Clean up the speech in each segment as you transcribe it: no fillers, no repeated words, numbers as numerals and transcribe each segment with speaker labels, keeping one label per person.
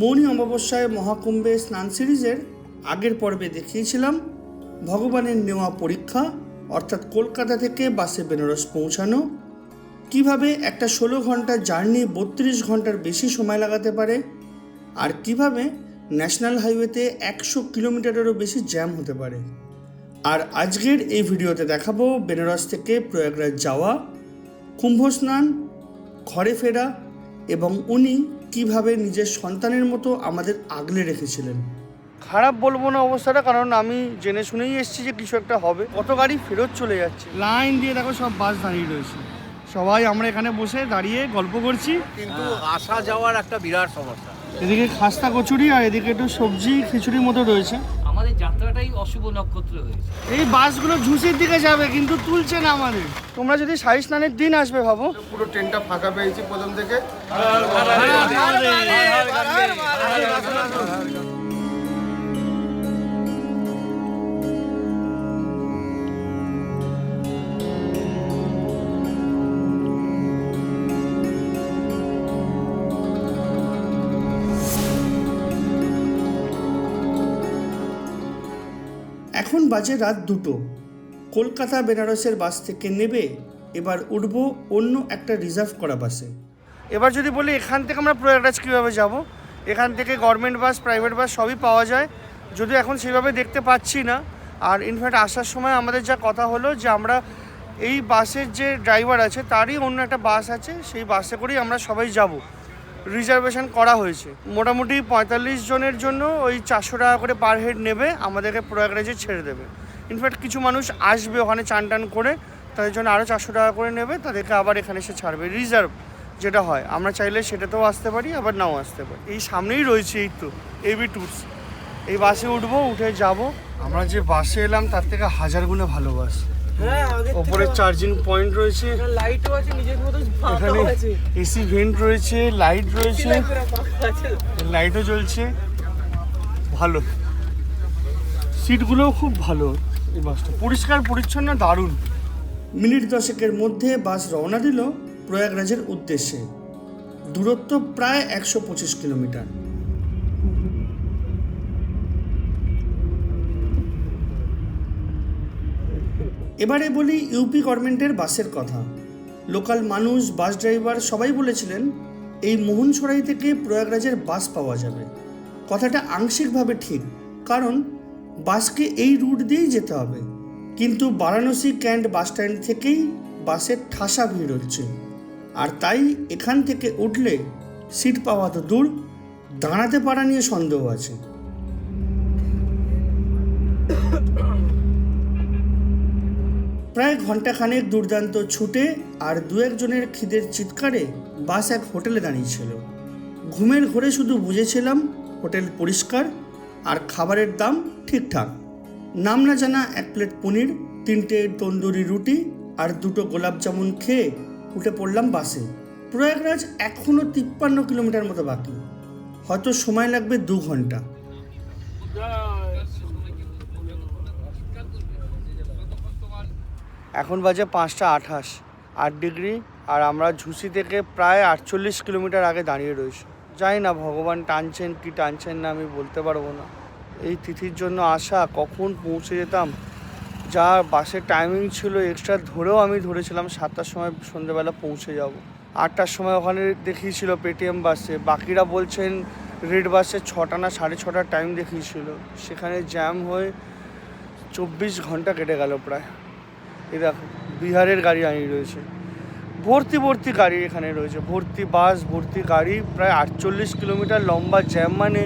Speaker 1: মৌনী অমাবস্যায় মহাকুম্ভে স্নান সিরিজের আগের পর্বে দেখিয়েছিলাম ভগবানের নেওয়া পরীক্ষা, অর্থাৎ কলকাতা থেকে বাসে বেনারস পৌঁছানো, কিভাবে একটা 16 ঘন্টার জার্নি 32 ঘন্টার বেশি সময় লাগাতে পারে, আর কিভাবে ন্যাশনাল হাইওয়েতে 100 কিলোমিটারেরও বেশি জ্যাম হতে পারে। আর আজকের এই ভিডিওতে দেখাবো বেনারস থেকে প্রয়াগরাজ যাওয়া, কুম্ভ স্নান, ঘরে ফেরা এবং উনি কিভাবে নিজের সন্তানের মতো আমাদের আগলে রেখেছিলেন। খারাপ বলবো না অবস্থাটা, কারণ আমি জেনে শুনেই এসেছি যে কিছু একটা হবে। কত গাড়ি ফেরত চলে যাচ্ছে, লাইন দিয়ে দেখো সব বাস দাঁড়িয়ে রয়েছে, সবাই আমরা এখানে বসে দাঁড়িয়ে গল্প করছি,
Speaker 2: কিন্তু আসা যাওয়ার একটা বিরাট সমস্যা।
Speaker 1: এদিকে খাস্তা কচুরি আর এদিকে একটু সবজি খিচুড়ির মতো রয়েছে।
Speaker 3: আমাদের যাত্রাটাই অশুভ নক্ষত্র হয়েছে।
Speaker 1: এই বাসগুলো ঝুঁসির দিকে যাবে কিন্তু তুলছে না আমাদের। তোমরা যদি শাহী স্নানের দিন আসবে ভাবো,
Speaker 4: পুরো ট্রেনটা ফাঁকা পেয়েছি প্রথম থেকে।
Speaker 1: এখন বাজে রাত 2টো। কলকাতা বেনারসের বাস থেকে নেবে এবার উঠবো অন্য একটা রিজার্ভ করা বাসে। এবার যদি বলি এখান থেকে আমরা প্রয়াগরাজ কীভাবে যাব, এখান থেকে গভর্নমেন্ট বাস, প্রাইভেট বাস সবই পাওয়া যায়, যদিও এখন সেভাবে দেখতে পাচ্ছি না। আর ইনফ্যাক্ট আসার সময় আমাদের যা কথা হলো যে আমরা এই বাসের যে ড্রাইভার আছে তারই অন্য একটা বাস আছে, সেই বাসে করেই আমরা সবাই যাব। রিজার্ভেশন করা হয়েছে, মোটামুটি 45 জনের জন্য ওই 400 টাকা করে পার হেড নেবে, আমাদেরকে প্রয়াগরাজে ছেড়ে দেবে। ইনফ্যাক্ট কিছু মানুষ আসবে ওখানে চান টান করে, তাদের জন্য আরও 400 টাকা করে নেবে, তাদেরকে আবার এখানে এসে ছাড়বে। রিজার্ভ যেটা হয়, আমরা চাইলে সেটাতেও আসতে পারি, আবার নাও আসতে পারি। এই সামনেই রয়েছে এই তো এবি ট্যুরস, এই বাসে উঠবো, উঠে যাব। আমরা যে বাসে এলাম তার থেকে 1000 গুণে ভালো বাস। ওপরে চার্জিং পয়েন্ট রয়েছে,
Speaker 3: লাইটও আছে, নিজের মতো
Speaker 1: এখানে এসি ভেন্ট রয়েছে, লাইট রয়েছে, লাইটও জ্বলছে, ভালো। সিটগুলোও খুব ভালো, এই বাসটা পরিষ্কার পরিচ্ছন্ন, দারুণ। মিনিট 10 মধ্যে বাস রওনা দিল প্রয়াগরাজের উদ্দেশ্যে। দূরত্ব প্রায় 125 কিলোমিটার। এবারে বলি ইউপি গভর্নমেন্টের বাসের কথা। লোকাল মানুষ, বাস ড্রাইভার সবাই বলেছিলেন এই মোহনসরাই থেকে প্রয়াগরাজের বাস পাওয়া যাবে। কথাটা আংশিকভাবে ঠিক, কারণ বাসকে এই রুট দিয়েই যেতে হবে, কিন্তু বারাণসী ক্যান্ট বাস স্ট্যান্ড থেকেই বাসের ঠাসা ভিড় হচ্ছে। আর তাই এখান থেকে উঠলে সিট পাওয়া তো দূর, দাঁড়াতে পারা নিয়ে সন্দেহ আছে। প্রায় ঘন্টাখানেক দুর্দান্ত ছুটে আর 2-1 জনের খিদের চিৎকারে বাস এক হোটেলে দাঁড়িয়েছিল। ঘুমের ঘোরে শুধু বুঝেছিলাম হোটেল পরিষ্কার আর খাবারের দাম ঠিকঠাক। নাম না জানা 1 প্লেট পনির, 3টে তন্দুরি রুটি আর 2টো গোলাপ জামুন খেয়ে উঠে পড়লাম বাসে। প্রয়াগরাজ এখনও 53 কিলোমিটার মতো বাকি, হয়তো সময় লাগবে 2 ঘন্টা। এখন বাজে 5:28, 8 ডিগ্রি, আর আমরা ঝুঁসি থেকে প্রায় 48 কিলোমিটার আগে দাঁড়িয়ে রয়েছি। জানি না ভগবান টানছেন কি টানছেন না, আমি বলতে পারবো না। এই তিথির জন্য আসা, কখন পৌঁছে যেতাম, যা বাসের টাইমিং ছিল এক্সট্রা ধরেও আমি ধরেছিলাম 7টার সময় সন্ধ্যেবেলা পৌঁছে যাব। 8টার সময় ওখানে দেখিয়েছিল পেটিএম বাসে, বাকিরা বলছেন রেড বাসে 6টা না 6:30টার টাইম দেখিয়েছিল। সেখানে জ্যাম হয়ে 24 ঘন্টা কেটে গেল প্রায়। এই দেখো বিহারের গাড়ি আনিয়ে রয়েছে, ভর্তি ভর্তি গাড়ি এখানে রয়েছে, ভর্তি বাস, ভর্তি গাড়ি, প্রায় 48 কিলোমিটার লম্বা জ্যাম, মানে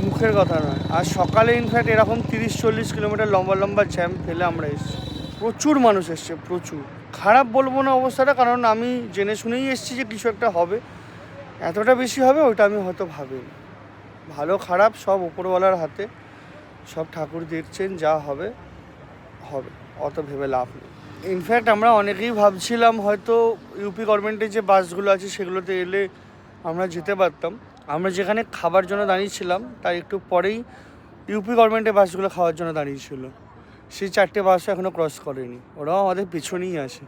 Speaker 1: মুখের কথা নয়। আর সকালে ইনফ্যাক্ট এরকম 30-40 কিলোমিটার লম্বা লম্বা জ্যাম ফেলে আমরা এসেছি। প্রচুর মানুষ এসছে, প্রচুর। খারাপ বলবো না অবস্থাটা, কারণ আমি জেনে শুনেই এসেছি যে কিছু একটা হবে। এতটা বেশি হবে ওইটা আমি হয়তো ভাবিনি। ভালো খারাপ সব উপরওয়ালার হাতে, সব ঠাকুর দেখছেন, যা হবে হবে, অত ভেবে লাভ নেই। ইনফ্যাক্ট আমরা অনেকেই ভাবছিলাম হয়তো ইউপি গভর্নমেন্টের যে বাসগুলো আছে সেগুলোতে এলে আমরা যেতে পারতাম। আমরা যেখানে খাবার জন্য দাঁড়িয়েছিলাম তার একটু পরেই ইউপি গভর্নমেন্টের বাসগুলো খাওয়ার জন্য দাঁড়িয়েছিল। সেই 4টে বাসও এখনও ক্রস করেনি, ওরাও আমাদের পিছনেই আছে।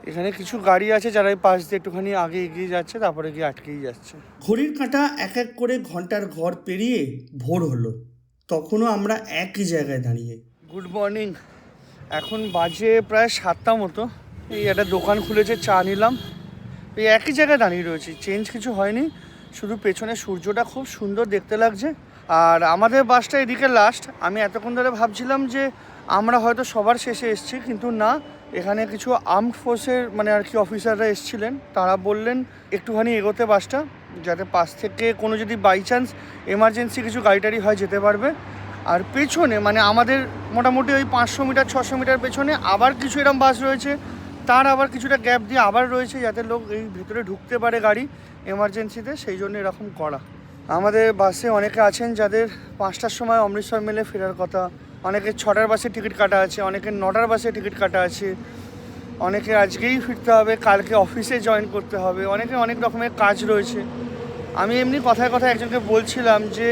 Speaker 1: এখানে কিছু গাড়ি আছে যারা এই পাশ দিয়ে একটুখানি আগে এগিয়ে যাচ্ছে, তারপরে গিয়ে আটকেই যাচ্ছে। ঘড়ির কাঁটা এক এক করে ঘন্টার ঘর পেরিয়ে ভোর হলো, তখনও আমরা একই জায়গায় দাঁড়িয়ে। Good morning. এখন বাজে প্রায় 7টা মতো। এই একটা দোকান খুলেছে, চা নিলাম। এই একই জায়গায় দাঁড়িয়ে রয়েছি, চেঞ্জ কিছু হয়নি, শুধু পেছনে সূর্যটা খুব সুন্দর দেখতে লাগছে। আর আমাদের বাসটা এদিকে লাস্ট। আমি এতক্ষণ ধরে ভাবছিলাম যে আমরা হয়তো সবার শেষে এসেছি, কিন্তু না, এখানে কিছু আর্মড ফোর্সের মানে আর কি অফিসাররা এসেছিলেন। তারা বললেন একটুখানি এগোতে বাসটা, যাতে পাশ থেকে কোনো যদি বাই চান্স এমার্জেন্সি কিছু গাড়ি টাড়ি হয় যেতে পারবে। আর পেছনে মানে আমাদের মোটামুটি ওই 500 মিটার 600 মিটার পেছনে আবার কিছু এরকম বাস রয়েছে, তার আবার কিছুটা গ্যাপ দিয়ে আবার রয়েছে, যাতে লোক এই ভেতরে ঢুকতে পারে গাড়ি এমার্জেন্সিতে, সেই জন্য এরকম করা। আমাদের বাসে অনেকে আছেন যাদের 5টার সময় অমৃতসর মেলে ফেরার কথা, অনেকে 6টার বাসে টিকিট কাটা আছে, অনেকে 9টার বাসে টিকিট কাটা আছে, অনেকে আজকেই ফিরতে হবে, কালকে অফিসে জয়েন করতে হবে, অনেকে অনেক রকমের কাজ রয়েছে। আমি এমনি কথায় কথায় একজনকে বলছিলাম যে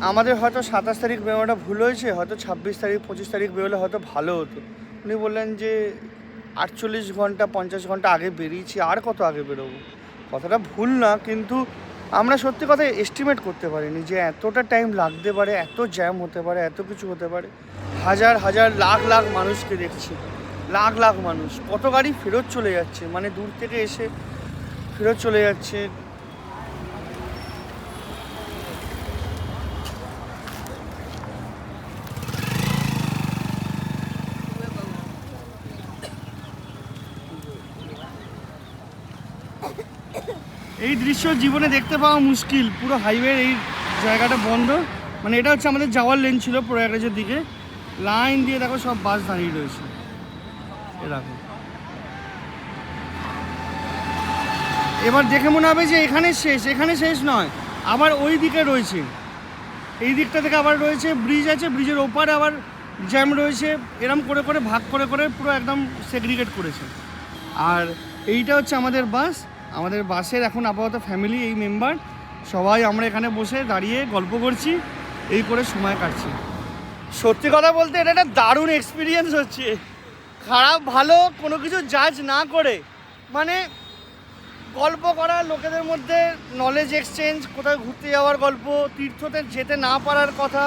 Speaker 1: আমাদের হয়তো 27 তারিখ বেরোনোটা ভুল হয়েছে, হয়তো 26 তারিখ 25 তারিখ বেরোলে হয়তো ভালো হতো। উনি বললেন যে 48 ঘন্টা 50 ঘন্টা আগে বেরিয়েছি, আর কত আগে বেরোবো। কথাটা ভুল না, কিন্তু আমরা সত্যি কথা এস্টিমেট করতে পারিনি যে এতটা টাইম লাগতে পারে, এত জ্যাম হতে পারে, এত কিছু হতে পারে। হাজার হাজার লাখ লাখ মানুষকে দেখছি, লাখ লাখ মানুষ, কত গাড়ি ফেরত চলে যাচ্ছে, মানে দূর থেকে এসে ফেরত চলে যাচ্ছে। এই দৃশ্য জীবনে দেখতে পাওয়া মুশকিল। পুরো হাইওয়ে এই জায়গাটা বন্ধ, মানে এটা হচ্ছে আমাদের যাওয়ার লেন ছিল প্রয়াগরাজের দিকে, লাইন দিয়ে দেখো সব বাস দাঁড়িয়ে রয়েছে। এরকম এবার দেখে মনে হবে যে এখানে শেষ, এখানে শেষ নয়, আবার ওই দিকে রয়েছে, এই দিকটা থেকে আবার রয়েছে ব্রিজ আছে, ব্রিজের ওপারে আবার জ্যাম রয়েছে, এরম করে করে ভাগ করে করে পুরো একদম সেগ্রিগেট করেছে। আর এইটা হচ্ছে আমাদের বাস, আমাদের বাসের এখন আপাতত ফ্যামিলি এই মেম্বার সবাই আমরা এখানে বসে দাঁড়িয়ে গল্প করছি, এই করে সময় কাটছি। সত্যি কথা বলতে এটা একটা দারুণ এক্সপিরিয়েন্স হচ্ছে, খারাপ ভালো কোনো কিছু জাজ না করে, মানে গল্প করা, লোকেদের মধ্যে নলেজ এক্সচেঞ্জ, কোথাও ঘুরতে যাওয়ার গল্প, তীর্থতে যেতে না পারার কথা,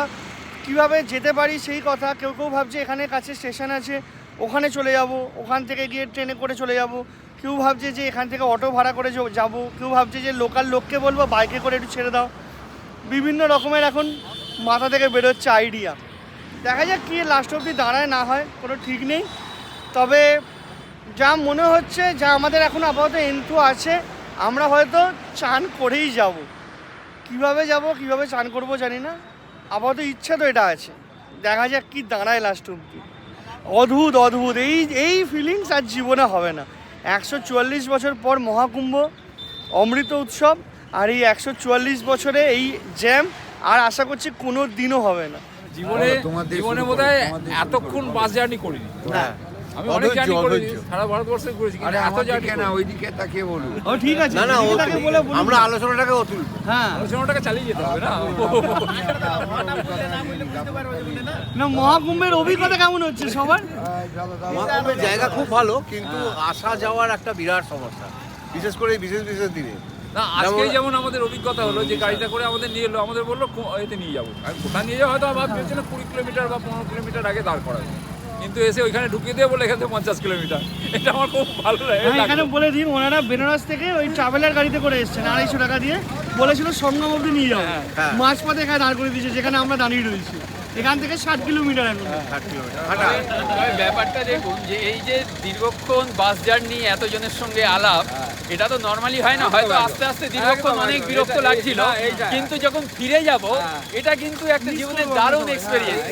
Speaker 1: কিভাবে যেতে পারি সেই কথা। কেউ কেউ ভাবছে এখানে কাছে স্টেশন আছে ওখানে চলে যাব, ওখান থেকে গিয়ে ট্রেনে করে চলে যাব, কেউ ভাবছে যে এখান থেকে অটো ভাড়া করে যাব, কেউ ভাবছে যে লোকাল লোককে বলবো বাইকে করে একটু ছেড়ে দাও। বিভিন্ন রকমের এখন মাথা থেকে বেরোচ্ছে আইডিয়া। দেখা যাক কী লাস্ট অবধি দাঁড়ায় না হয়, কোনো ঠিক নেই। তবে যা মনে হচ্ছে, যা আমাদের এখন আপাতত এন্থু আছে, আমরা হয়তো চান করেই যাব। কিভাবে যাব, কিভাবে চান করব জানি না, আপাতত ইচ্ছা তো এটা আছে, দেখা যাক কি দাঁড়ায় লাস্ট অবধি। অদ্ভুত অদ্ভুত এই ফিলিংস আর জীবনে হবে না। 144 বছর পর মহাকুম্ভ, অমৃত উৎসব, আর এই 144 বছরে এই জ্যাম, আর আশা করছি কোনো দিনও হবে না।
Speaker 5: জীবনে বোধহয় এতক্ষণ বাস জার্নি করিনি। আমি অনেক জার্নি করেছি, সারা ভারতবর্ষে ঘুরেছি, কিন্তু এত জার্নি না। ওইদিকে তাকিয়ে বলুন।
Speaker 1: ও ঠিক আছে,
Speaker 2: না না,
Speaker 1: এদিকে তাকে বলে বলুন।
Speaker 2: আমরা আলোচনাটাকে তুলব।
Speaker 1: হ্যাঁ,
Speaker 5: আলোচনাটাকে চালিয়ে যেতে হবে না।
Speaker 1: না মহাকুম্ভের অভিজ্ঞতা কেমন হচ্ছে সবার?
Speaker 2: মহাকুম্ভের জায়গা খুব ভালো, কিন্তু আসা যাওয়ার একটা বিরাট সমস্যা, বিশেষ করে বিশেষ দিনে।
Speaker 5: না আজকেই যেমন আমাদের অভিজ্ঞতা হলো যে গাড়িটা করে আমাদের নিয়ে এলো, আমাদের বললো এতে নিয়ে যাবো। আমি কোথায় নিয়ে যাবো হয়তো ভাবছি না 20 কিলোমিটার বা 15 কিলোমিটার আগে দাঁড় করাবে, কিন্তু এসে ওইখানে ঢুকিয়ে দিয়ে বলে এখান থেকে 50 কিলোমিটার। এটা আমার খুব ভালো লাগে।
Speaker 1: এখানে বলে দিন, ওনারা বেনারস থেকে ওই ট্রাভেলার গাড়িতে করে এসেছেন 250 টাকা দিয়ে, বলেছিল সঙ্গম অবধি নিয়ে যাবো, মাঝপথে এখানে দাঁড় করে দিয়েছে যেখানে আমরা দাঁড়িয়ে রয়েছি। এখান থেকে 60 কিলোমিটার এখন।
Speaker 2: 60 কিলোমিটার
Speaker 6: ব্যাপারটা দেখুন যে এই যে দীর্ঘক্ষণ বাস জার্নি, এতজনের সঙ্গে আলাপ, এটা তো নর্মালি হয় না। হয়তো আস্তে আস্তে দীর্ঘক্ষণ অনেক বিরক্ত লাগছিল, কিন্তু যখন ফিরে যাব এটা কিন্তু একটা জীবনের দারুণ এক্সপেরিয়েন্স।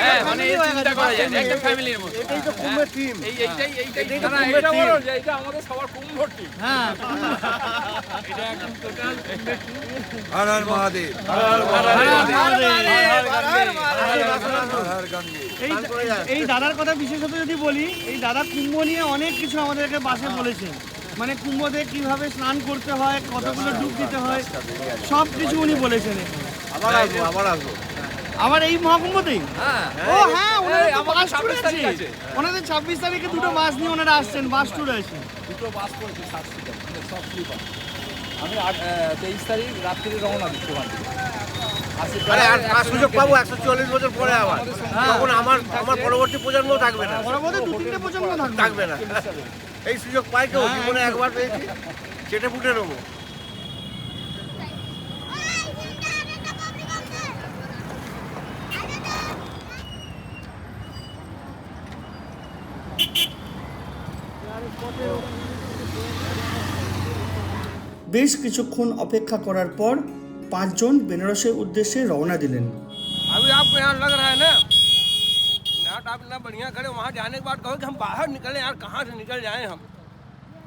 Speaker 6: হ্যাঁ, মানে চিন্তা করা যায় না, একটা ফ্যামিলির মতো।
Speaker 2: এটাই তো কুম্ভের থিম।
Speaker 5: এটা আমাদের সবার কুম্ভ টিম।
Speaker 1: হ্যাঁ,
Speaker 5: এটা একদম টোটাল
Speaker 2: হর হর মহাদেব।
Speaker 1: এই দাদার কথা বিশেষত যদি বলি, এই দাদা কুম্ভ নিয়ে অনেক কিছু আমাদেরকে বাসে বলেছেন, মানে কুম্ভতে কিভাবে স্নান করতে হয়, কতগুলো ডুব দিতে হয়, সব কিছু উনি বলেছেন।
Speaker 2: আবার আসবো।
Speaker 1: আবার এই মহকুমাতেই
Speaker 5: হ্যাঁ
Speaker 1: ও হ্যাঁ ওনাদের তো
Speaker 5: আমাদের
Speaker 1: বাস ট্যুর
Speaker 5: 26 তারিখ
Speaker 1: আছে
Speaker 5: আছে।
Speaker 1: ওনাদের 26 তারিখে দুটো বাস নিয়ে ওনারা আসছেন বাস ট্যুর আছে
Speaker 5: দুটো বাস করেছি 60 সিটার মানে সব স্লিপার আমি 23 তারিখ রাত্রিরে রওনা দিচ্ছি ওখান থেকে
Speaker 2: আরে আর সুযোগ পাবো 144 বছর পরে আবার, তখন আমার পরবর্তী প্রজন্ম থাকবে না,
Speaker 1: পরবর্তী 2-3টে প্রজন্ম
Speaker 2: থাকবে না। এই সুযোগ পাই কেউ জীবনে একবার পেয়েছি, চেটে ফুটে নেবো।
Speaker 1: বেশ কিছুক্ষণ অপেক্ষা করার পর 5 জন বেনারসের উদ্দেশ্যে রওনা দিলেন।
Speaker 7: अभी आपको यहाँ लग रहा है ना नाट आप इतना बढ़िया करे, वहाँ जाने के बाद कहो कि हम बाहर निकले यार, कहाँ से निकल जाए हम,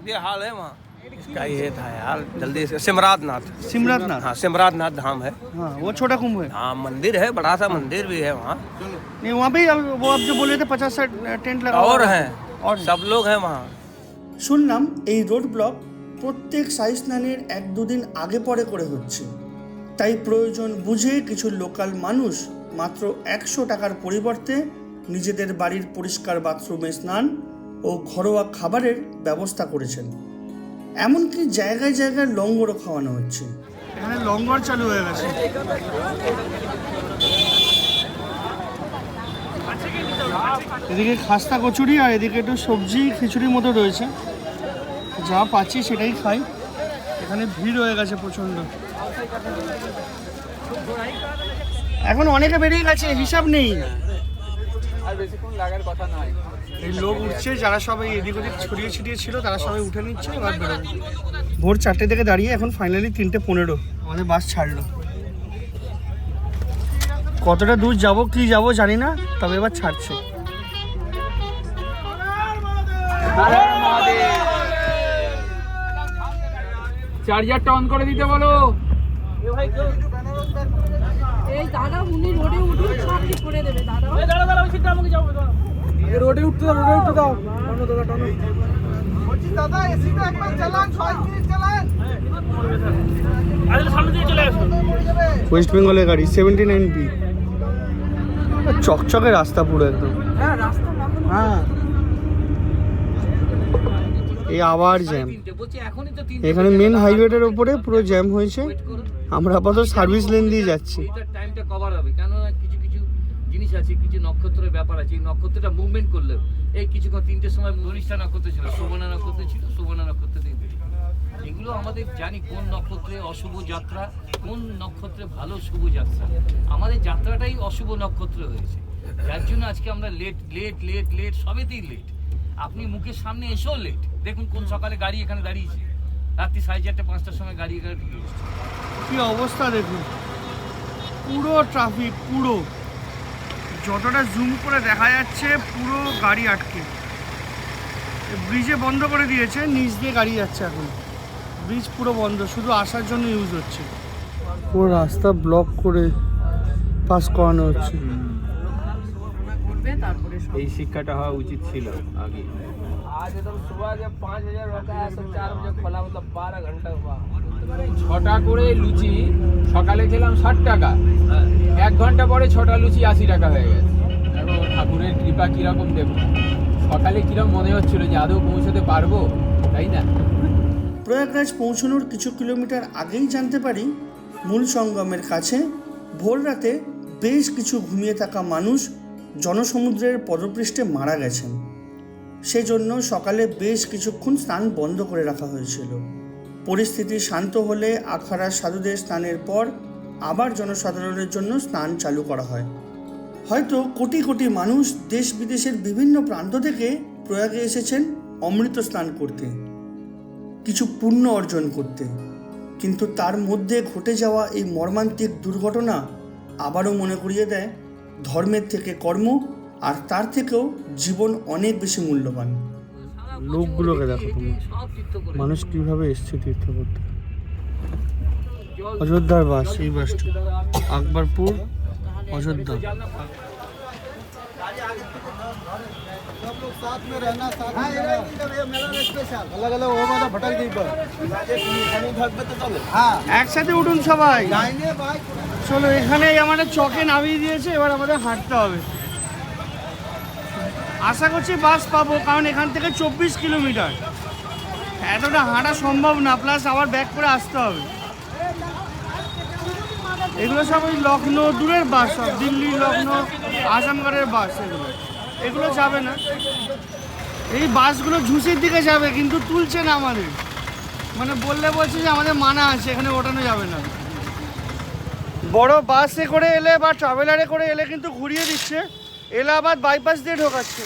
Speaker 7: ये हाल है वहाँ। इसका ये था यार, जल्दी से सिमरात नाथ।
Speaker 1: सिमरतनाथ
Speaker 7: हाँ सिमरात नाथ धाम है।
Speaker 1: हाँ वो छोटा कुंभ है।
Speaker 7: हाँ मंदिर है, बड़ा सा मंदिर भी है वहाँ,
Speaker 1: नहीं वहाँ पे वो आप जो बोले थे 50-60 टेंट लगा
Speaker 7: और
Speaker 1: हुआ
Speaker 7: हैं
Speaker 1: और
Speaker 7: सब लोग हैं वहाँ।
Speaker 1: শুনলাম এই রোড ব্লক প্রত্যেক সাই স্নানের 1-2 দিন আগে পরে করে হচ্ছে, তাই প্রয়োজন বুঝে কিছু লোকাল মানুষ মাত্র 100 টাকার পরিবর্তে নিজেদের বাড়ির পরিষ্কার বাথরুমে স্নান ও ঘরোয়া খাবারের ব্যবস্থা করেছেন। এমনকি জায়গায় জায়গায় লঙ্গরও খাওয়ানো হচ্ছে। এখানে লঙ্গর চালু হয়ে গেছে। এদিকে খাস্তা কচুরি আর এদিকে একটু সবজি খিচুড়ির মতো রয়েছে, যা পাচ্ছি সেটাই খাই। এখানে ভিড় হয়ে গেছে প্রচণ্ড, এখন অনেকে বেরিয়ে গেছে, হিসাব নেই।
Speaker 5: আর বেশিক্ষণ লাগার কথা নয়।
Speaker 1: এই লোক উঠছে, যারা সবাই এদিক ওদিক ছড়িয়ে ছিটিয়ে ছিল তারা সবাই উঠে নিচ্ছে, এবার বেরোবে। ভোর 4টে থেকে দাঁড়িয়ে এখন ফাইনালি 3:15 আমাদের বাস ছাড়লো। কতটা দূর যাব কি যাব জানি না, তবে এবার ছাড়ছে।
Speaker 5: চার্জারটা অন করে দিতে বলো।
Speaker 8: এই দাদা উনি রোডে উঠুন, সব ঠিক করে দেবে দাদা।
Speaker 1: রোডে উঠতে দাও, রোডে উঠতে দাও। ওয়েস্ট বেঙ্গলের গাড়ি 79B, চকচকে রাস্তা পুরো একদম। হ্যাঁ এই আবার জ্যাম,
Speaker 3: বলছি এখনই তো 3
Speaker 1: এখানে মেন হাইওয়েটার উপরে পুরো জ্যাম হয়েছে। আমরা আপাতত সার্ভিস লেন দিয়ে যাচ্ছি।
Speaker 3: এইটার টাইমটা কভার হবে, কেননা কিছু কিছু জিনিস আছে, কিছু নক্ষত্রের ব্যাপার আছে। এই নক্ষত্রটা মুভমেন্ট করলে এই কিছুক্ষণ 3টের সময় ধনিষ্ঠা নক্ষত্র ছিল, সুবর্ণা নক্ষত্র ছিল, সুবর্ণা নক্ষত্র থেকে বেরিয়ে। এগুলো আমাদের জানি কোন নক্ষত্রে অশুভ যাত্রা, কোন নক্ষত্রে ভালো শুভ যাত্রা। আমাদের যাত্রাটাই অশুভ নক্ষত্র হয়েছে, যার জন্য আজকে আমরা লেট লেট লেট লেট সবেতেই লেট। আপনি মুখের সামনে এসেও লেট, দেখুন কোন সকালে গাড়ি এখানে দাঁড়িয়েছে, রাত্রি 4:30-5টার সময় গাড়ি এখানে ঢুকে এসেছে।
Speaker 1: কি অবস্থা দেখুন, পুরো ট্রাফিক, পুরো যতটা জুম করে দেখা যাচ্ছে পুরো গাড়ি আটকে। ব্রিজে বন্ধ করে দিয়েছে, নিচ দিয়ে গাড়ি যাচ্ছে এখন। ব্রিজ পুরো বন্ধ, শুধু আসার জন্য ইউজ হচ্ছে। পুরো রাস্তা ব্লক করে পাস করানো হচ্ছে।
Speaker 6: এই শিক্ষাটা হওয়া উচিত ছিল আগে।
Speaker 7: आज एकदम सुबह जब 5000 होता है, सब 4 बजे खोला, मतलब 12 घंटा हुआ।
Speaker 6: 6টা করে লুচি সকালে খেলাম 60 টাকা, 1 ঘন্টা পরে 6টা লুচি 80 টাকা হয়ে গেছে। দেখো ঠাকুরের কৃপা কিরকম, দেখো সকালে কিরকম মনে হচ্ছিল যে আদৌ পৌঁছতে পারবো, তাই না?
Speaker 1: প্রয়াগরাজ পৌঁছানোর কিছু কিলোমিটার আগেই জানতে পারি মূল সঙ্গমের কাছে ভোর রাতে বেশ কিছু ঘুমিয়ে থাকা মানুষ জনসমুদ্রের পদপৃষ্ঠে মারা গেছেন। সেজন্য সকালে বেশ কিছুক্ষণ স্নান বন্ধ করে রাখা হয়েছিল। পরিস্থিতি শান্ত হলে আখাড়ার সাধুদের স্নানের পর আবার জনসাধারণের জন্য স্নান চালু করা হয়। হয়তো কোটি কোটি মানুষ দেশ বিদেশের বিভিন্ন প্রান্ত থেকে প্রয়াগে এসেছেন অমৃত স্নান করতে, কিছু পুণ্য অর্জন করতে। কিন্তু তার মধ্যে ঘটে যাওয়া এই মর্মান্তিক দুর্ঘটনা আবারও মনে করিয়ে দেয় ধর্মের থেকে কর্ম, আর তার থেকেও জীবন অনেক বেশি মূল্যবান। লোকগুলোকে দেখো তুমি, মানুষ কিভাবে এসছে তীর্থ করতে। অযোধ্যার বাস, এই বাসটা আকবরপুর অযোধ্যা।
Speaker 4: सब लोग साथ में रहना, साथ में अलग अलग वो वाला भटक दी पर हाँ
Speaker 1: একসাথে উঠুন সবাই। চলো, এখানে আমাদের চকে নামিয়ে দিয়েছে, এবার আমাদের হাঁটতে হবে। আশা করছি বাস পাবো, কারণ এখান থেকে 24 কিলোমিটার, এতটা হাঁটা সম্ভব না, প্লাস আবার ব্যাক করে আসতে হবে। এগুলো সব ওই লখনৌ দূরের বাস, সব দিল্লি, লখনৌ, আজমগড়ের বাস। এগুলো যাবে না, এই বাসগুলো ঝুঁসির দিকে যাবে, কিন্তু তুলছে না আমাদের, মানে বলছে যে আমাদের মানা আছে, এখানে ওঠানো যাবে না। বড় বাসে করে এলে বা ট্রাভেলারে করে এলে কিন্তু ঘুরিয়ে দিচ্ছে, এলাহাবাদ বাইপাস দিয়ে ঢোকাচ্ছে।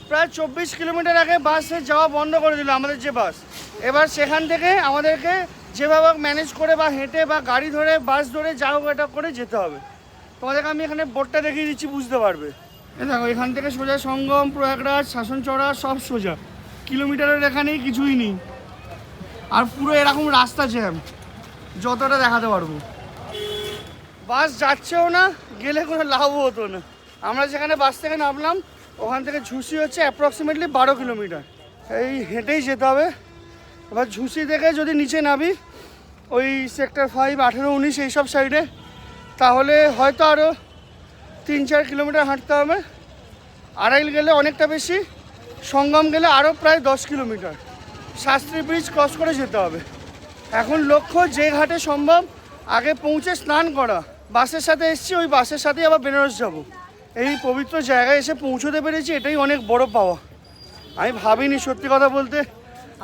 Speaker 1: প্রায় 24 কিলোমিটার আগে বাসে যাওয়া বন্ধ করে দিল আমাদের যে বাস। এবার সেখান থেকে আমাদেরকে যেভাবে ম্যানেজ করে বা হেঁটে বা গাড়ি ধরে বাস ধরে যা হোক এটা করে যেতে হবে। তোমাদেরকে আমি এখানে বোর্ডটা দেখিয়ে দিচ্ছি, বুঝতে পারবে। দেখো, এখান থেকে সোজা সঙ্গম, প্রয়াগরাজ, শাসনচড়া সব সোজা, কিলোমিটারের এখানেই কিছুই নেই। আর পুরো এরকম রাস্তা জ্যাম, যতটা দেখাতে পারবো। বাস যাচ্ছেও না, গেলে কোনো লাভও হতো না। আমরা যেখানে বাস থেকে নামলাম ওখান থেকে ঝুঁসি হচ্ছে অ্যাপ্রক্সিমেটলি 12 কিলোমিটার, এই হেঁটেই যেতে হবে। এবার ঝুঁসি থেকে যদি নিচে নামি ওই সেক্টর 5, 18, 19 এইসব সাইডে, তাহলে হয়তো আরও 3-4 কিলোমিটার হাঁটতে হবে। আড়াইল গেলে অনেকটা বেশি, সঙ্গম গেলে আরও প্রায় 10 কিলোমিটার। শাস্ত্রী ব্রিজ ক্রস করে যেতে হবে। এখন লক্ষ্য যে ঘাটে সম্ভব আগে পৌঁছে স্নান করা। বাসের সাথে এসেছি, ওই বাসের সাথেই আবার বেনারস যাব। এই পবিত্র জায়গায় এসে পৌঁছতে পেরেছি, এটাই অনেক বড় পাওয়া। আমি ভাবিনি সত্যি কথা বলতে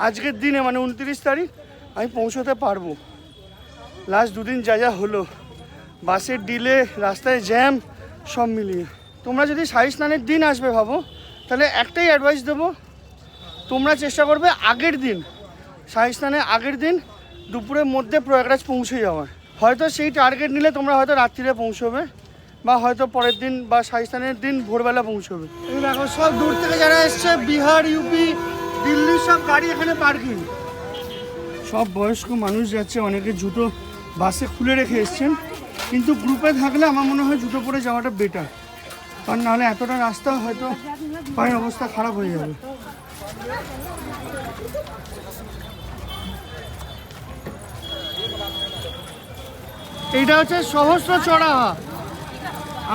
Speaker 1: আজকের দিনে, মানে 29 তারিখ, আমি পৌঁছতে পারবো। লাস্ট দুদিন যা যা হলো, বাসের ডিলে, রাস্তায় জ্যাম, সব মিলিয়ে। তোমরা যদি শাহী স্নানের দিন আসবে ভাবো, তাহলে একটাই অ্যাডভাইস দেবো, তোমরা চেষ্টা করবে আগের দিন, শাহী স্নানের আগের দিন দুপুরের মধ্যে প্রয়াগরাজ পৌঁছে যাওয়ার। হয়তো সেই টার্গেট নিলে তোমরা হয়তো রাত্রিরে পৌঁছবে, বা হয়তো পরের দিন বা শাহী স্নানের দিন ভোরবেলা পৌঁছবে। এই দেখো, সব দূর থেকে যারা এসছে, বিহার, ইউপি, দিল্লির সব গাড়ি এখানে পার্কিং। সব বয়স্ক মানুষ যাচ্ছে, অনেকে জুতো বাসে খুলে রেখে এসছেন, কিন্তু গ্রুপে থাকলে আমার মনে হয় জুতো পরে যাওয়াটা বেটার, কারণ নাহলে এতটা রাস্তা হয়তো পায়ের অবস্থা খারাপ হয়ে যাবে। এইটা হচ্ছে সহস্র চড়া।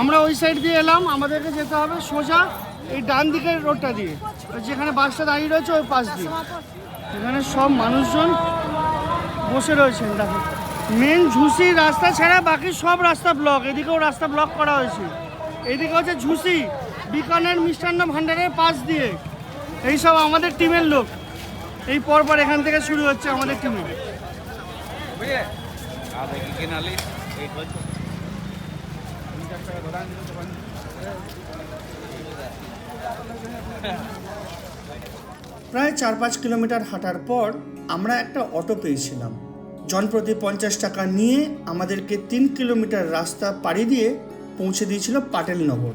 Speaker 1: আমরা ওই সাইড দিয়ে এলাম, আমাদেরকে যেতে হবে সোজা এই ডান দিকের রোডটা দিয়ে, যেখানে বাসটা দাঁড়িয়ে রয়েছে ওই পাশ দিয়ে। এখানে সব মানুষজন বসে রয়েছেন। দেখো, মেন ঝুঁসি রাস্তা ছাড়া বাকি সব রাস্তা ব্লক। এদিকেও রাস্তা ব্লক করা হয়েছে। এদিকে হচ্ছে ঝুঁসি, বিকানের মিষ্টান্ন ভাণ্ডারের পাশ দিয়ে। এইসব আমাদের টিমের লোক। এই পরপর এখান থেকে শুরু হচ্ছে আমাদের টিমে। প্রায় 4-5 কিলোমিটার হাঁটার পর আমরা একটা অটো পেয়েছিলাম। জনপ্রতি 50 টাকা নিয়ে আমাদেরকে 3 কিলোমিটার রাস্তা পাড়ি দিয়ে পৌঁছে দিয়েছিল পাটেলনগর।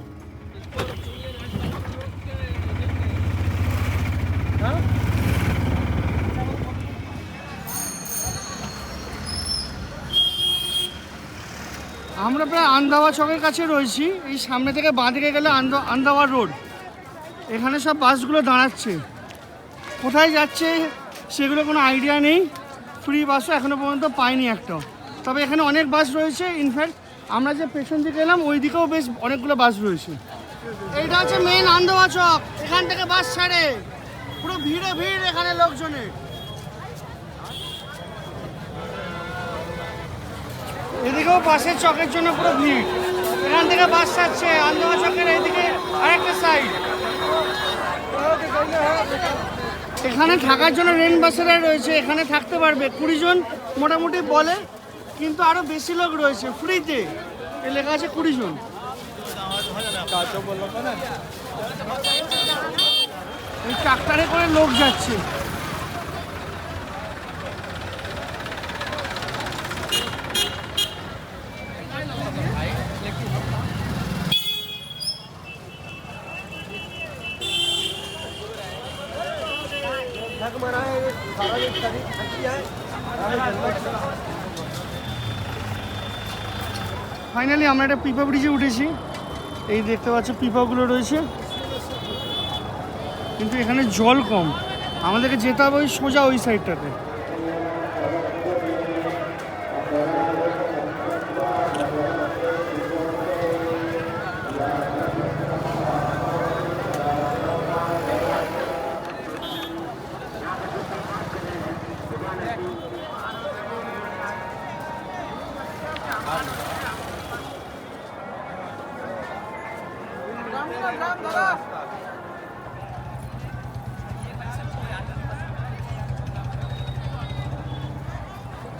Speaker 1: আমরা প্রায় আন্দাওয়া চকের কাছে রয়েছি। এই সামনে থেকে বাঁ দিকে গেলে আন্দাওয়া রোড। এখানে সব বাসগুলো দাঁড়াচ্ছে, কোথায় যাচ্ছে সেগুলো কোনো আইডিয়া নেই। ফ্রি বাসও এখনও পর্যন্ত পাইনি একটাও। তবে এখানে অনেক বাস রয়েছে। ইনফ্যাক্ট আমরা যে পেছন দিকে এলাম ওই দিকেও বেশ অনেকগুলো বাস রয়েছে। এইটা হচ্ছে মেন আন্দাওয়া চক। এখান থেকে বাস ছাড়ে, পুরো ভিড়ে ভিড় এখানে লোকজনের। এদিকেও বাসের চকের জন্য পুরো ভিড়। এখান থেকে বাস ছাড়ছে আন্দাওয়া চকের এইদিকে আরেকটা সাইড। এখানে থাকার জন্য রেন বাসেরা রয়েছে, এখানে থাকতে পারবে 20 জন মোটামুটি বলে, কিন্তু আরো বেশি লোক রয়েছে ফ্রিতে। এ লেখা আছে 20 জন। এই ট্রাক্টরে করে লোক যাচ্ছে। ফাইনালি আমরা একটা পিপা ব্রিজে উঠেছি। এই দেখতে পাচ্ছ পিপাগুলো রয়েছে। কিন্তু এখানে জল কম, আমাদেরকে যেতে হবে ওই সোজা ওই সাইডটাতে।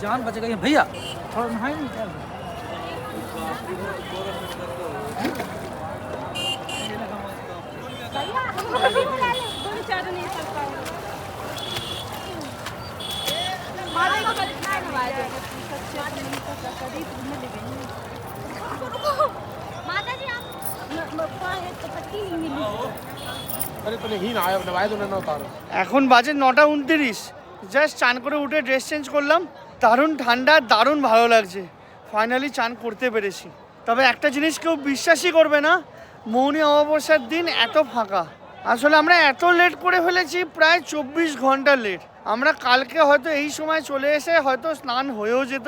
Speaker 4: जान बच गई भैया, थोड़ा नहाए नहीं क्या? अरे तो नहीं आया, नवाए तो ना उतारो।
Speaker 1: এখন বাজে 9:29, জাস্ট চান করে উঠে ড্রেস চেঞ্জ করলাম। দারুণ ঠান্ডা, দারুণ ভালো লাগছে, ফাইনালি চান করতে পেরেছি। তবে একটা জিনিস কেউ বিশ্বাসই করবে না, মৌনী অমাবস্যার দিন এত ফাঁকা। আসলে আমরা এত লেট করে ফেলেছি, প্রায় 24 ঘন্টা লেট। আমরা কালকে হয়তো এই সময় চলে এসে হয়তো স্নান হয়েও যেত,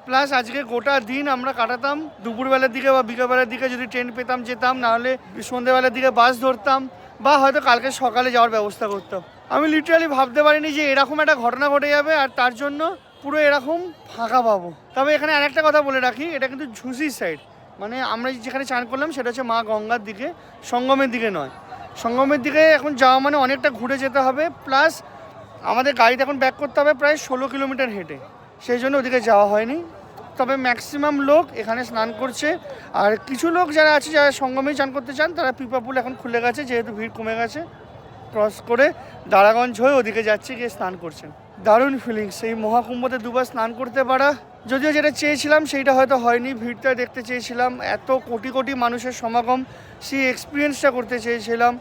Speaker 1: প্লাস আজকে গোটা দিন আমরা কাটাতাম দুপুরবেলার দিকে বা বিকেলবেলার দিকে যদি ট্রেন পেতাম যেতাম, নাহলে সন্ধ্যেবেলার দিকে বাস ধরতাম, বা হয়তো কালকে সকালে যাওয়ার ব্যবস্থা করতাম। আমি লিটারালি ভাবতে পারিনি যে এরকম একটা ঘটনা ঘটে যাবে আর তার জন্য পুরো এরকম ফাঁকা পাবো। তবে এখানে আরেকটা কথা বলে রাখি, এটা কিন্তু ঝুসি সাইড, মানে আমরা যেখানে চান করলাম সেটা হচ্ছে মা গঙ্গার দিকে, সঙ্গমের দিকে নয়। সঙ্গমের দিকে এখন যাওয়া মানে অনেকটা ঘুরে যেতে হবে, প্লাস আমাদের গাড়িতে এখন ব্যাক করতে হবে প্রায় 16 কিলোমিটার হেঁটে, সেই জন্য ওদিকে যাওয়া হয়নি। তবে ম্যাক্সিমাম লোক এখানে স্নান করছে, আর কিছু লোক যারা আছে যারা সঙ্গমেই চান করতে চান তারা পিপা পুল এখন খুলে গেছে, যেহেতু ভিড় কমে গেছে, ক্রস করে দারাগঞ্জ হয়ে ওদিকে যাচ্ছে, গিয়ে স্নান করছেন। দারুণ ফিলিংস এই মহাকুম্ভতে দুবার স্নান করতে পারা। যদিও যেটা চেয়েছিলাম সেইটা হয়তো হয়নি, ভিড়টা দেখতে চেয়েছিলাম, এত কোটি কোটি মানুষের সমাগম, সেই এক্সপিরিয়েন্সটা করতে চেয়েছিলাম।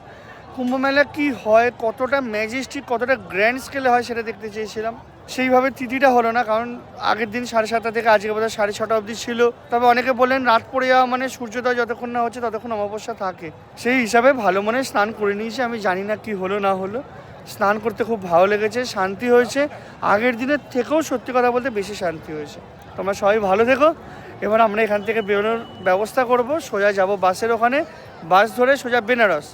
Speaker 1: কুম্ভ মেলা কী হয়, কতটা ম্যাজেস্টিক, কতটা গ্র্যান্ড স্কেলে হয় সেটা দেখতে চেয়েছিলাম। সেইভাবে তিথিটা হলো না, কারণ আগের দিন 7:30 থেকে আজকে বোধহয় 6:30 অবধি ছিল। তবে অনেকে বলেন রাত পড়ে যাওয়া মানে সূর্যোদয় যতক্ষণ না হচ্ছে ততক্ষণ অমাবস্যা থাকে, সেই হিসাবে ভালো মনে স্নান করে নিয়েছি। আমি জানি না কি হলো না হলো, স্নান করতে খুব ভালো লেগেছে, শান্তি হয়েছে, আগের দিনের থেকেও সত্যি কথা বলতে বেশি শান্তি হয়েছে। তোমরা সবাই ভালো থেকো। এবার আমরা এখান থেকে বেরোনোর ব্যবস্থা করব, সোজা যাব বাসের ওখানে, বাস ধরে সোজা বেনারস।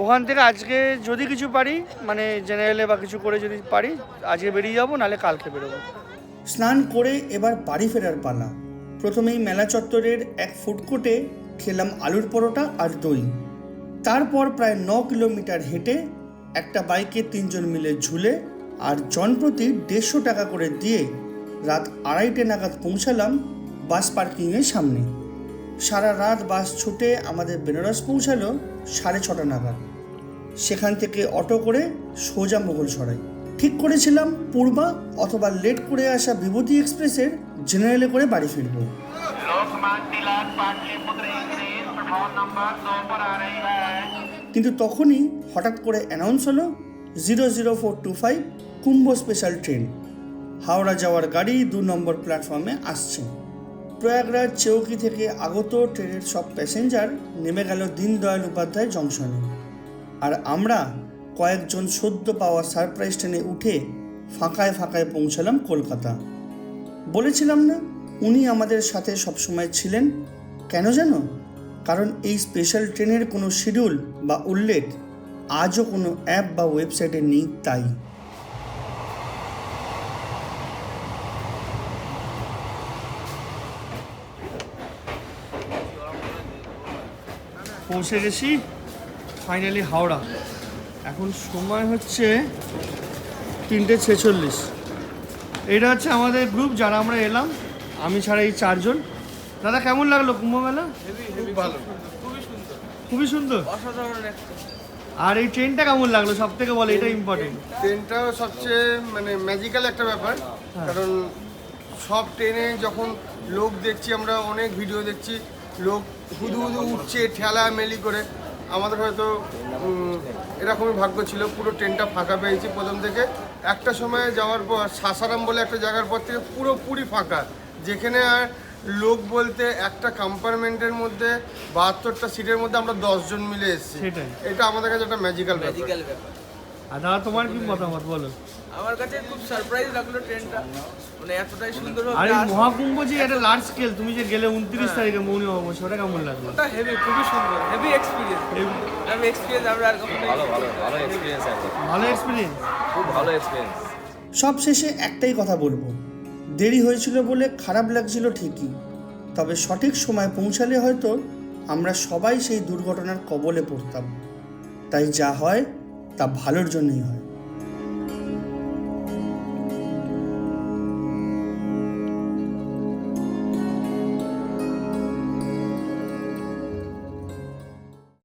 Speaker 1: ওখান থেকে আজকে যদি কিছু পারি, মানে জেনারেলে বা কিছু করে যদি পারি আজকে বেরিয়ে যাবো, নাহলে কালকে বেরোবো। স্নান করে এবার বাড়ি ফেরার পালা। প্রথমেই মেলা চত্বরের এক ফুড কোর্টে খেলাম আলুর পরোটা আর দই। তারপর প্রায় 9 কিলোমিটার হেঁটে একটা বাইকে 3 জন মিলে ঝুলে আর জনপ্রতি 150 টাকা করে দিয়ে রাত 2:30 নাগাদ পৌঁছালাম বাস পার্কিংয়ের সামনে। সারা রাত বাস ছুটে আমাদের বেনারস পৌঁছালো 6:30 নাগাদ। সেখান থেকে অটো করে সোজা মোগলসরাই। ঠিক করেছিলাম পূর্বা অথবা লেট করে আসা বিভূতি এক্সপ্রেসের জেনারেলে করে বাড়ি ফিরব। কিন্তু তখনই হঠাৎ করে অ্যানাউন্স হলো 00425 কুম্ভ স্পেশাল ট্রেন, হাওড়া যাওয়ার গাড়ি 2 নম্বর প্ল্যাটফর্মে আসছে। প্রয়াগরাজ চৌকি থেকে আগত ট্রেনের সব প্যাসেঞ্জার নেমে গেল দীনদয়াল উপাধ্যায় জংশনে, আর আমরা কয়েকজন সদ্য পাওয়া সারপ্রাইজ ট্রেনে উঠে ফাঁকায় ফাঁকায় পৌঁছালাম কলকাতা। বলেছিলাম না উনি আমাদের সাথে সবসময় ছিলেন, কেন জানো? কারণ এই স্পেশাল ট্রেনের কোনো শিডিউল বা উল্লেখ আজও কোনো অ্যাপ বা ওয়েবসাইটে নেই। তাই পৌঁছে গেছি ফাইনালি হাওড়া। এখন সময় হচ্ছে 3:46। এটা হচ্ছে আমাদের গ্রুপ যারা আমরা এলাম, আমি ছাড়া এই 4 জন। দাদা কেমন লাগলো কুম্ভ মেলা? খুবই সুন্দর। আর এই ট্রেনটা কেমন লাগলো সব থেকে বলে, এটা ইম্পর্টেন্ট।
Speaker 9: ট্রেনটা সবচেয়ে মানে ম্যাজিক্যাল একটা ব্যাপার, কারণ সব ট্রেনে যখন লোক দেখছি, আমরা অনেক ভিডিও দেখছি, লোক হুদু হুদু উঠছে ঠেলা মেলি করে। আমাদের হয়তো এরকমই ভাগ্য ছিল, পুরো ট্রেনটা ফাঁকা পেয়েছি প্রথম থেকে। একটা সময় যাওয়ার পর সাসারাম বলে একটা জায়গার পর থেকে পুরোপুরি ফাঁকা, যেখানে আর লোক বলতে একটা কম্পার্টমেন্টের মধ্যে 72টা সিটের মধ্যে আমরা 10 জন মিলে এসেছি। এটা আমাদের কাছে একটা ম্যাজিক্যাল ব্যাপার।
Speaker 1: আর দাদা তোমার কি মতামত বলো?
Speaker 7: আমার কাছে খুব সারপ্রাইজ লাগলো ট্রেনটা, মানে এতটাই সুন্দর
Speaker 1: আর এই মহাকুম্ভ যে একটা লার্জ স্কেল, তুমি যে গেলে 29 তারিখে মৌনী অমাবস্যা, ওটা কেমন লাগলো?
Speaker 7: ওটা হেভি, খুবই সুন্দর, হেভি এক্সপিরিয়েন্স। আমি এক্সপিরিয়েন্স আমরা আর কখনো
Speaker 3: ভালো এক্সপিরিয়েন্স একদম,
Speaker 1: ভালো এক্সপিরিয়েন্স,
Speaker 3: খুব ভালো এক্সপিরিয়েন্স।
Speaker 1: সব শেষে একটাই কথা বলবো, দেরি হয়েছিল বলে খারাপ লাগছিল ঠিকই, তবে সঠিক সময় পৌঁছালে হয়তো আমরা সবাই সেই দুর্ঘটনার কবলে পড়তাম। তাই যা হয় তা ভালোর জন্যই হয়।